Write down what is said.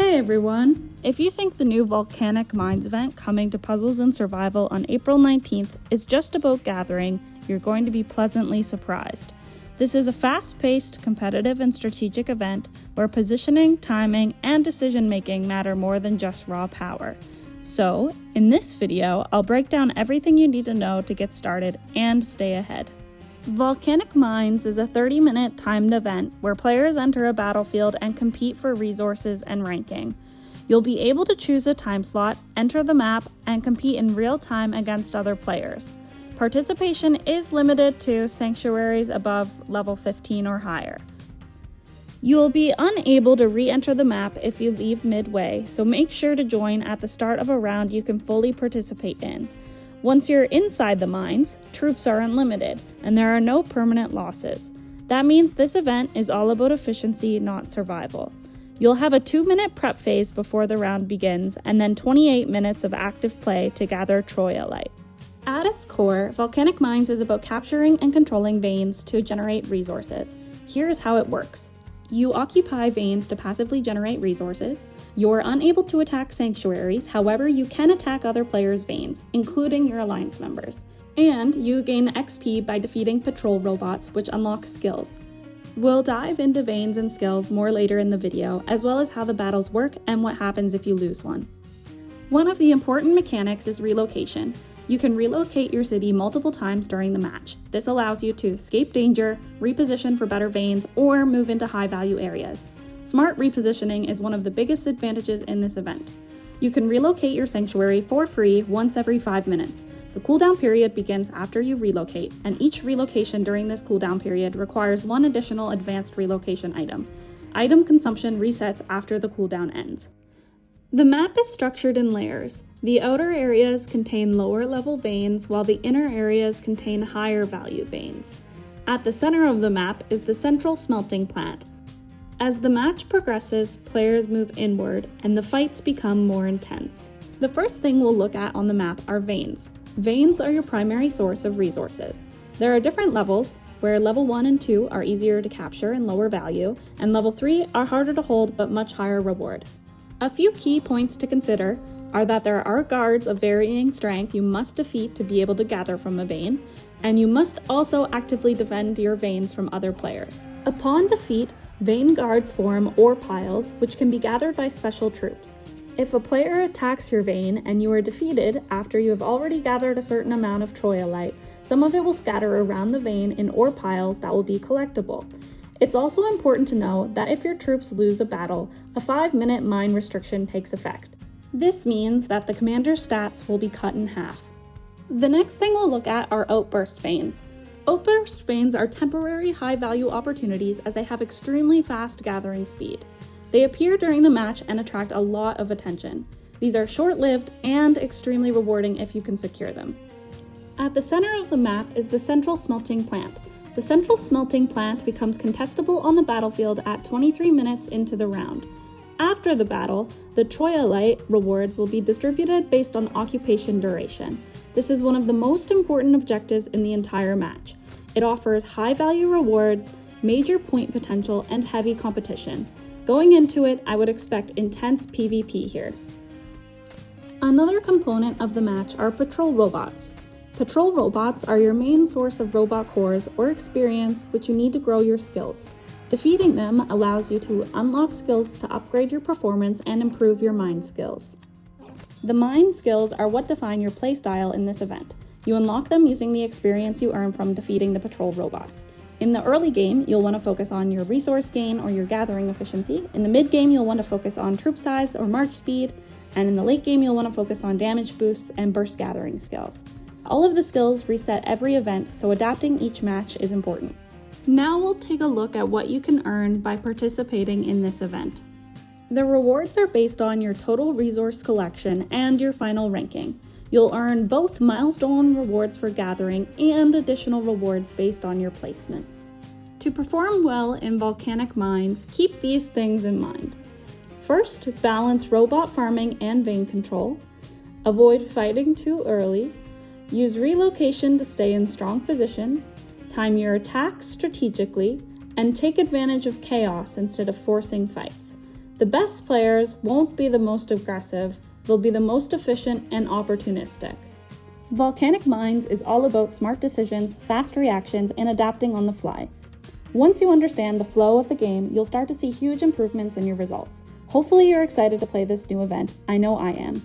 Hey everyone! If you think the new Volcanic Mines event coming to Puzzles and Survival on April 19th is just about gathering, you're going to be pleasantly surprised. This is a fast-paced, competitive, and strategic event where positioning, timing, and decision-making matter more than just raw power. So, in this video, I'll break down everything you need to know to get started and stay ahead. Volcanic Mines is a 30-minute timed event where players enter a battlefield and compete for resources and ranking. You'll be able to choose a time slot, enter the map, and compete in real time against other players. Participation is limited to sanctuaries above level 15 or higher. You will be unable to re-enter the map if you leave midway, so make sure to join at the start of a round you can fully participate in. Once you're inside the mines, troops are unlimited, and there are no permanent losses. That means this event is all about efficiency, not survival. You'll have a 2-minute prep phase before the round begins, and then 28 minutes of active play to gather Troyalite. At its core, Volcanic Mines is about capturing and controlling veins to generate resources. Here's how it works. You occupy veins to passively generate resources. You're unable to attack sanctuaries, however you can attack other players' veins, including your alliance members. And you gain XP by defeating patrol robots, which unlocks skills. We'll dive into veins and skills more later in the video, as well as how the battles work and what happens if you lose one. One of the important mechanics is relocation. You can relocate your city multiple times during the match. This allows you to escape danger, reposition for better veins, or move into high-value areas. Smart repositioning is one of the biggest advantages in this event. You can relocate your sanctuary for free once every 5 minutes. The cooldown period begins after you relocate, and each relocation during this cooldown period requires one additional advanced relocation item. Item consumption resets after the cooldown ends. The map is structured in layers. The outer areas contain lower level veins, while the inner areas contain higher value veins. At the center of the map is the central smelting plant. As the match progresses, players move inward, and the fights become more intense. The first thing we'll look at on the map are veins. Veins are your primary source of resources. There are different levels, where level 1 and 2 are easier to capture and lower value, and level 3 are harder to hold but much higher reward. A few key points to consider are that there are guards of varying strength you must defeat to be able to gather from a vein, and you must also actively defend your veins from other players. Upon defeat, vein guards form ore piles, which can be gathered by special troops. If a player attacks your vein and you are defeated after you have already gathered a certain amount of Troyalite, some of it will scatter around the vein in ore piles that will be collectible. It's also important to know that if your troops lose a battle, a 5-minute mine restriction takes effect. This means that the commander's stats will be cut in half. The next thing we'll look at are outburst veins. Outburst veins are temporary high-value opportunities as they have extremely fast gathering speed. They appear during the match and attract a lot of attention. These are short-lived and extremely rewarding if you can secure them. At the center of the map is the central smelting plant. The central smelting plant becomes contestable on the battlefield at 23 minutes into the round. After the battle, the Troyalite rewards will be distributed based on occupation duration. This is one of the most important objectives in the entire match. It offers high-value rewards, major point potential, and heavy competition. Going into it, I would expect intense PvP here. Another component of the match are patrol robots. Patrol robots are your main source of robot cores or experience which you need to grow your skills. Defeating them allows you to unlock skills to upgrade your performance and improve your mine skills. The mine skills are what define your playstyle in this event. You unlock them using the experience you earn from defeating the patrol robots. In the early game, you'll want to focus on your resource gain or your gathering efficiency. In the mid game, you'll want to focus on troop size or march speed. And in the late game, you'll want to focus on damage boosts and burst gathering skills. All of the skills reset every event, so adapting each match is important. Now we'll take a look at what you can earn by participating in this event. The rewards are based on your total resource collection and your final ranking. You'll earn both milestone rewards for gathering and additional rewards based on your placement. To perform well in Volcanic Mines, keep these things in mind. First, balance robot farming and vein control. Avoid fighting too early. Use relocation to stay in strong positions, time your attacks strategically, and take advantage of chaos instead of forcing fights. The best players won't be the most aggressive, they'll be the most efficient and opportunistic. Volcanic Mines is all about smart decisions, fast reactions, and adapting on the fly. Once you understand the flow of the game, you'll start to see huge improvements in your results. Hopefully you're excited to play this new event. I know I am.